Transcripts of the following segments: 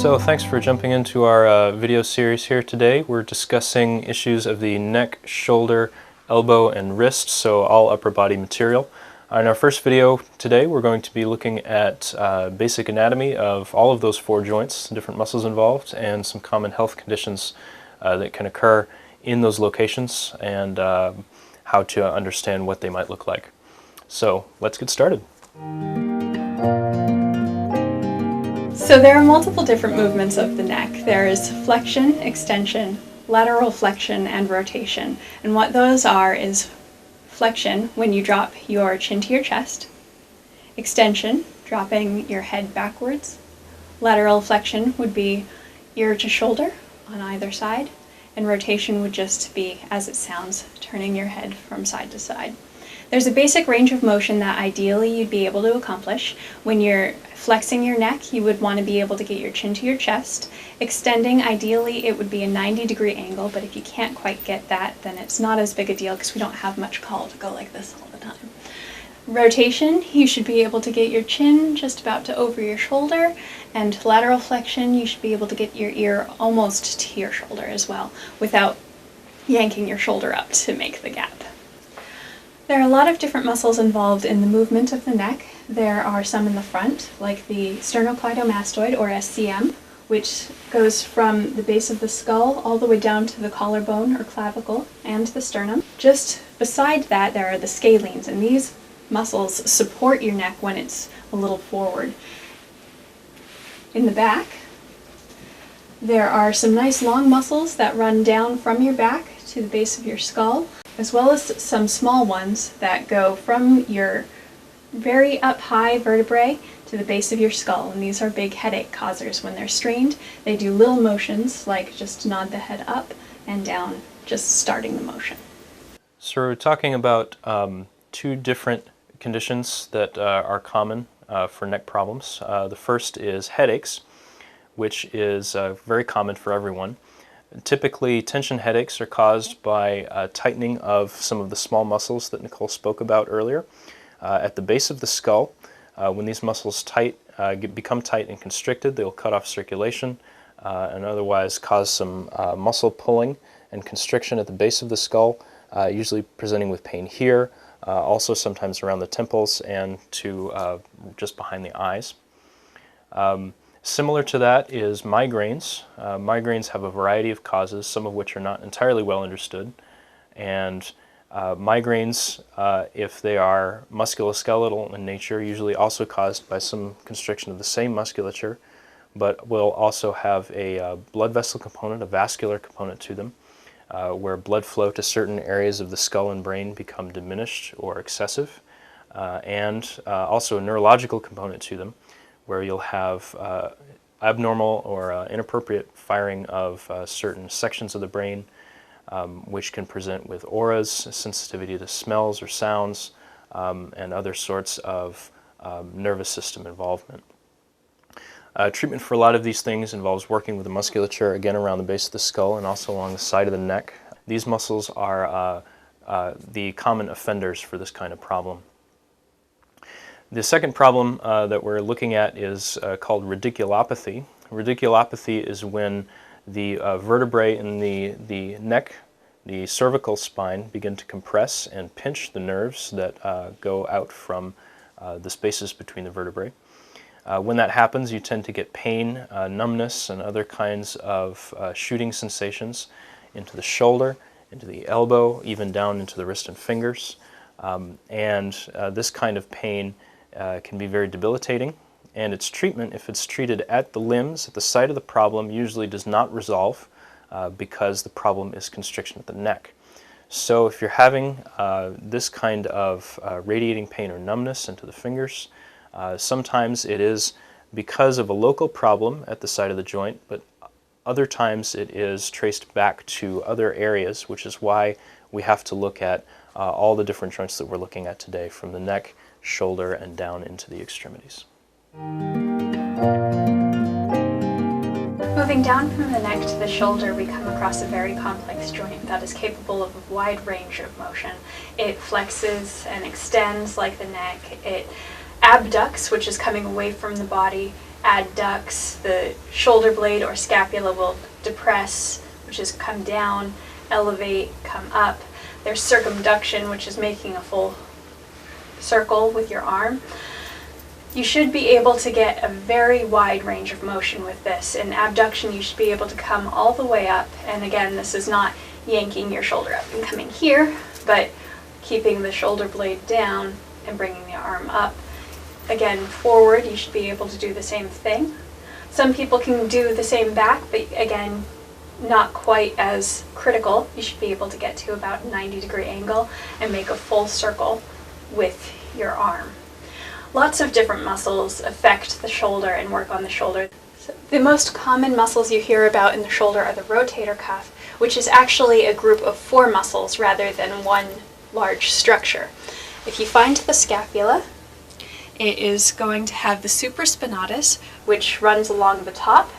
So thanks for jumping into our video series here today. We're discussing issues of the neck, shoulder, elbow, and wrist, so all upper body material. In our first video today, we're going to be looking at basic anatomy of all of those four joints, different muscles involved, and some common health conditions that can occur in those locations, and how to understand what they might look like. So let's get started. So there are multiple different movements of the neck. There is flexion, extension, lateral flexion, and rotation. And what those are is flexion, when you drop your chin to your chest; extension, dropping your head backwards; lateral flexion would be ear to shoulder on either side; and rotation would just be, as it sounds, turning your head from side to side. There's a basic range of motion that ideally you'd be able to accomplish. When you're flexing your neck, you would want to be able to get your chin to your chest. Extending, ideally it would be a 90-degree angle, but if you can't quite get that, then it's not as big a deal because we don't have much call to go like this all the time. Rotation, you should be able to get your chin just about to over your shoulder, and lateral flexion, you should be able to get your ear almost to your shoulder as well, without yanking your shoulder up to make the gap. There are a lot of different muscles involved in the movement of the neck. There are some in the front, like the sternocleidomastoid, or SCM, which goes from the base of the skull all the way down to the collarbone or clavicle and the sternum. Just beside that, there are the scalenes, and these muscles support your neck when it's a little forward. In the back, there are some nice long muscles that run down from your back to the base of your skull, as well as some small ones that go from your very up high vertebrae to the base of your skull, and these are big headache causers. When they're strained, they do little motions like just nod the head up and down, just starting the motion. So we're talking about two different conditions that are common for neck problems. The first is headaches, which is very common for everyone. Typically, tension headaches are caused by tightening of some of the small muscles that Nicole spoke about earlier. At the base of the skull, when these muscles become tight and constricted, they'll cut off circulation and otherwise cause some muscle pulling and constriction at the base of the skull, usually presenting with pain here, also sometimes around the temples and to just behind the eyes. Similar to that is migraines. Migraines have a variety of causes, some of which are not entirely well understood. And migraines, if they are musculoskeletal in nature, usually also caused by some constriction of the same musculature, but will also have a blood vessel component, a vascular component to them, where blood flow to certain areas of the skull and brain become diminished or excessive, and also a neurological component to them, where you'll have abnormal or inappropriate firing of certain sections of the brain, which can present with auras, sensitivity to smells or sounds, and other sorts of nervous system involvement. Treatment for a lot of these things involves working with the musculature, again around the base of the skull and also along the side of the neck. These muscles are the common offenders for this kind of problem. The second problem that we're looking at is called radiculopathy. Radiculopathy is when the vertebrae in the neck, the cervical spine, begin to compress and pinch the nerves that go out from the spaces between the vertebrae. When that happens, you tend to get pain, numbness, and other kinds of shooting sensations into the shoulder, into the elbow, even down into the wrist and fingers. This kind of pain can be very debilitating, and its treatment, if it's treated at the limbs, at the site of the problem, usually does not resolve because the problem is constriction at the neck. So if you're having this kind of radiating pain or numbness into the fingers, sometimes it is because of a local problem at the site of the joint, but other times it is traced back to other areas, which is why we have to look at all the different joints that we're looking at today, from the neck, shoulder, and down into the extremities. Moving down from the neck to the shoulder, we come across a very complex joint that is capable of a wide range of motion. It flexes and extends like the neck. It abducts, which is coming away from the body, adducts, the shoulder blade or scapula will depress, which is come down, elevate, come up. There's circumduction, which is making a full circle with your arm. You should be able to get a very wide range of motion with this. In abduction, you should be able to come all the way up. And again, this is not yanking your shoulder up and coming here, but keeping the shoulder blade down and bringing the arm up. Again, forward, you should be able to do the same thing. Some people can do the same back, but again, not quite as critical. You should be able to get to about a 90-degree angle and make a full circle with your arm. Lots of different muscles affect the shoulder and work on the shoulder. So the most common muscles you hear about in the shoulder are the rotator cuff, which is actually a group of 4 muscles rather than one large structure. If you find the scapula, it is going to have the supraspinatus, which runs along the top,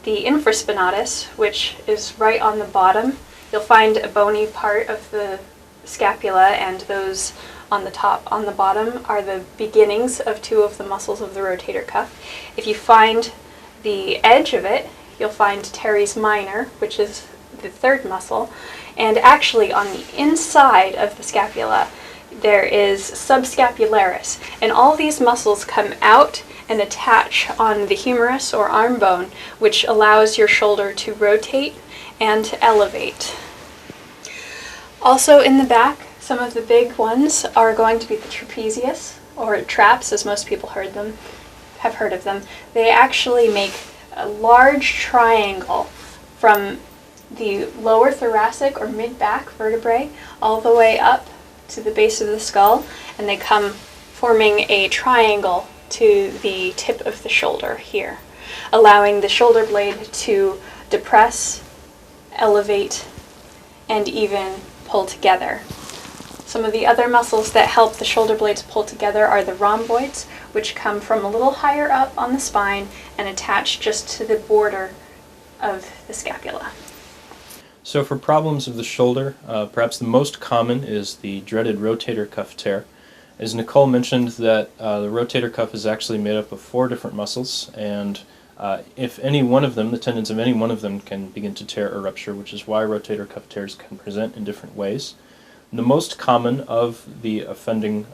the infraspinatus, which is right on the bottom. You'll find a bony part of the scapula, and those on the top, on the bottom, are the beginnings of 2 of the muscles of the rotator cuff. If you find the edge of it, you'll find teres minor, which is the 3rd muscle, and actually on the inside of the scapula there is subscapularis, and all these muscles come out and attach on the humerus or arm bone, which allows your shoulder to rotate and to elevate. Also in the back, some of the big ones are going to be the trapezius, or traps as most people have heard of them. They actually make a large triangle from the lower thoracic or mid-back vertebrae all the way up to the base of the skull, and they come forming a triangle to the tip of the shoulder here, allowing the shoulder blade to depress, elevate, and even pull together. Some of the other muscles that help the shoulder blades pull together are the rhomboids, which come from a little higher up on the spine and attach just to the border of the scapula. So for problems of the shoulder, perhaps the most common is the dreaded rotator cuff tear. As Nicole mentioned, that the rotator cuff is actually made up of 4 different muscles, and if any one of them, the tendons of any one of them can begin to tear or rupture, which is why rotator cuff tears can present in different ways. The most common of the offending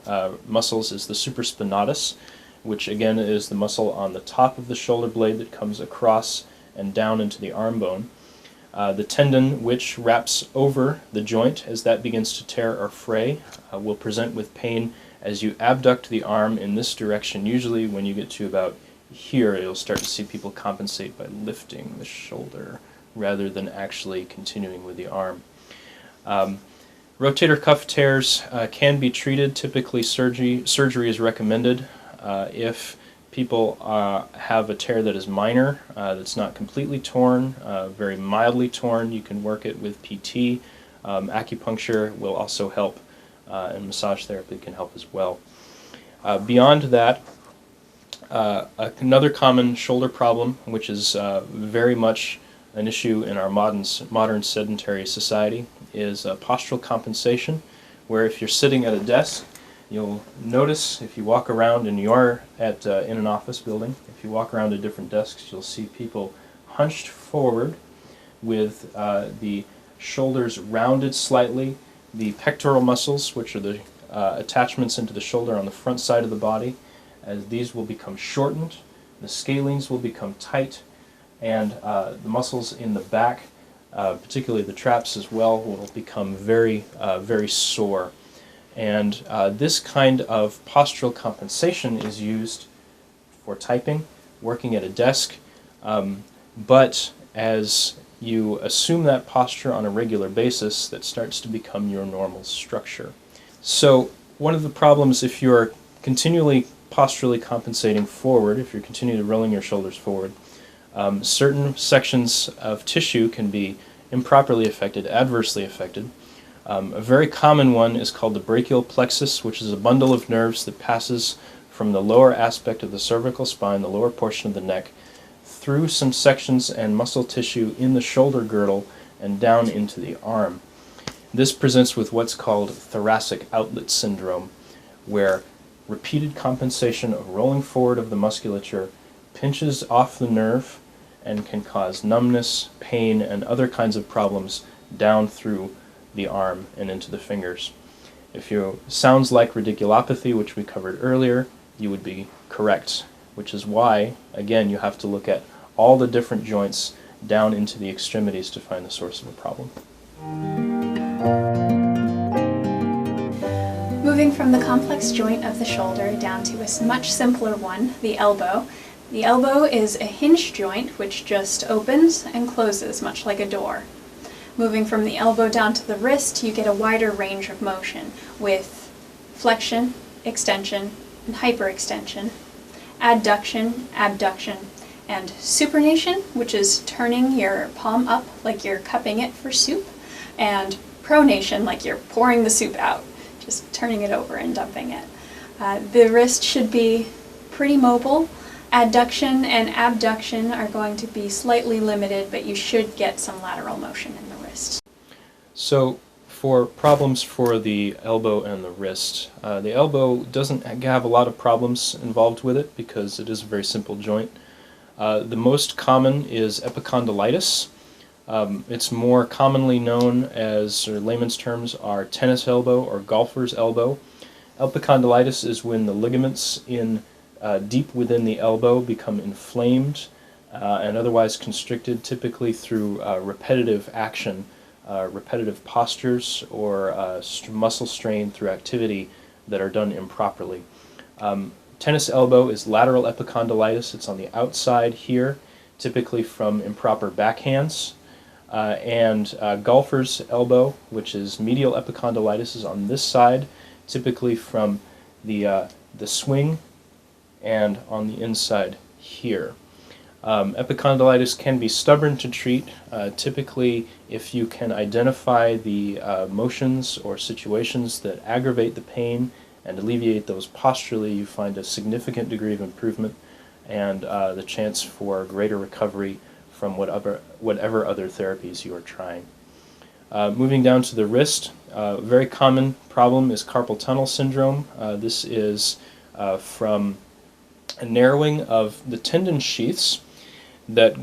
muscles is the supraspinatus, which again is the muscle on the top of the shoulder blade that comes across and down into the arm bone. The tendon which wraps over the joint as that begins to tear or fray will present with pain as you abduct the arm in this direction. Usually when you get to about here, you'll start to see people compensate by lifting the shoulder rather than actually continuing with the arm. Rotator cuff tears can be treated. Typically surgery is recommended. If people have a tear that is minor, that's not completely torn, very mildly torn, you can work it with PT. Acupuncture will also help, and massage therapy can help as well. Beyond that, another common shoulder problem, which is very much an issue in our modern sedentary society, is postural compensation, where if you're sitting at a desk, you'll notice if you walk around, and you are in an office building, if you walk around to different desks, you'll see people hunched forward with the shoulders rounded slightly, the pectoral muscles, which are the attachments into the shoulder on the front side of the body, as these will become shortened, the scalenes will become tight, and the muscles in the back, particularly the traps as well, will become very, very sore. And this kind of postural compensation is used for typing, working at a desk, but as you assume that posture on a regular basis, that starts to become your normal structure. So one of the problems, if you're continually posturally compensating forward, if you're continually rolling your shoulders forward, certain sections of tissue can be improperly affected, adversely affected. A very common one is called the brachial plexus, which is a bundle of nerves that passes from the lower aspect of the cervical spine, the lower portion of the neck, through some sections and muscle tissue in the shoulder girdle and down into the arm. This presents with what's called thoracic outlet syndrome, where repeated compensation of rolling forward of the musculature pinches off the nerve and can cause numbness, pain, and other kinds of problems down through the arm and into the fingers. If you sounds like radiculopathy, which we covered earlier, you would be correct, which is why, again, you have to look at all the different joints down into the extremities to find the source of a problem. Moving from the complex joint of the shoulder down to a much simpler one, the elbow. The elbow is a hinge joint which just opens and closes much like a door. Moving from the elbow down to the wrist, you get a wider range of motion with flexion, extension, and hyperextension, adduction, abduction, and supination, which is turning your palm up like you're cupping it for soup, and pronation, like you're pouring the soup out, just turning it over and dumping it. The wrist should be pretty mobile. Adduction and abduction are going to be slightly limited, but you should get some lateral motion in the wrist. So for problems for the elbow and the wrist, the elbow doesn't have a lot of problems involved with it because it is a very simple joint. The most common is epicondylitis. It's more commonly known as, or layman's terms are, tennis elbow or golfer's elbow. Epicondylitis is when the ligaments in deep within the elbow become inflamed and otherwise constricted, typically through repetitive action, repetitive postures, or muscle strain through activity that are done improperly. Tennis elbow is lateral epicondylitis. It's on the outside here, typically from improper backhands. And golfer's elbow, which is medial epicondylitis, is on this side, typically from the swing and on the inside here. Epicondylitis can be stubborn to treat. Typically, if you can identify the motions or situations that aggravate the pain and alleviate those posturally, you find a significant degree of improvement and the chance for greater recovery from whatever other therapies you are trying. Moving down to the wrist, a very common problem is carpal tunnel syndrome. This is from a narrowing of the tendon sheaths that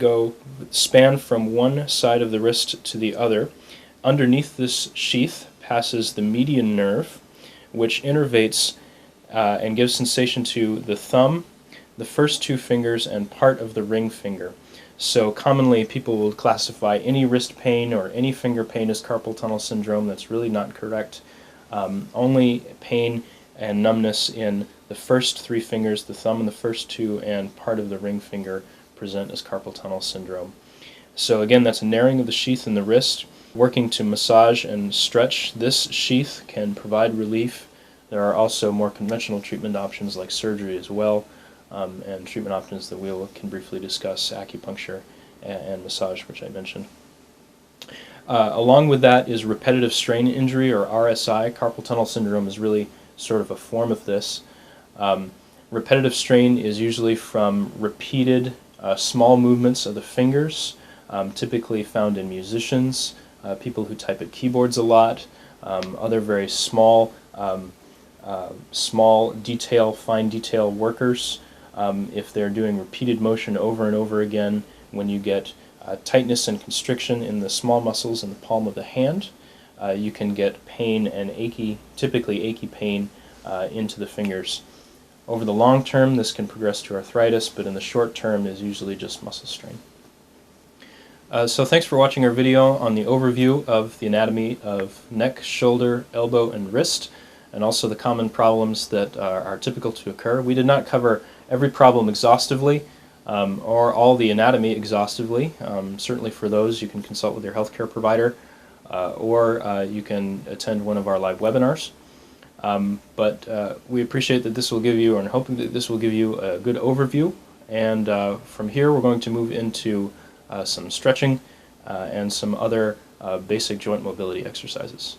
span from one side of the wrist to the other. Underneath this sheath passes the median nerve, which innervates and gives sensation to the thumb, the first two fingers, and part of the ring finger. So commonly people will classify any wrist pain or any finger pain as carpal tunnel syndrome. That's really not correct. Only pain and numbness in the first three fingers, the thumb and the first two, and part of the ring finger present as carpal tunnel syndrome. So again, that's a narrowing of the sheath in the wrist. Working to massage and stretch this sheath can provide relief. There are also more conventional treatment options like surgery as well, and treatment options that we can briefly discuss, acupuncture and massage, which I mentioned. Along with that is repetitive strain injury, or RSI. Carpal tunnel syndrome is really sort of a form of this. Repetitive strain is usually from repeated small movements of the fingers, typically found in musicians, people who type at keyboards a lot, other very small fine detail workers. If they're doing repeated motion over and over again, when you get tightness and constriction in the small muscles in the palm of the hand, you can get pain and typically achy pain into the fingers. Over the long term, this can progress to arthritis, but in the short term is usually just muscle strain. So thanks for watching our video on the overview of the anatomy of neck, shoulder, elbow, and wrist, and also the common problems that are typical to occur. We did not cover every problem exhaustively, or all the anatomy exhaustively. Certainly for those, you can consult with your healthcare provider, or you can attend one of our live webinars. But we appreciate that this will give you, and hoping that this will give you a good overview. And from here, we're going to move into some stretching and some other basic joint mobility exercises.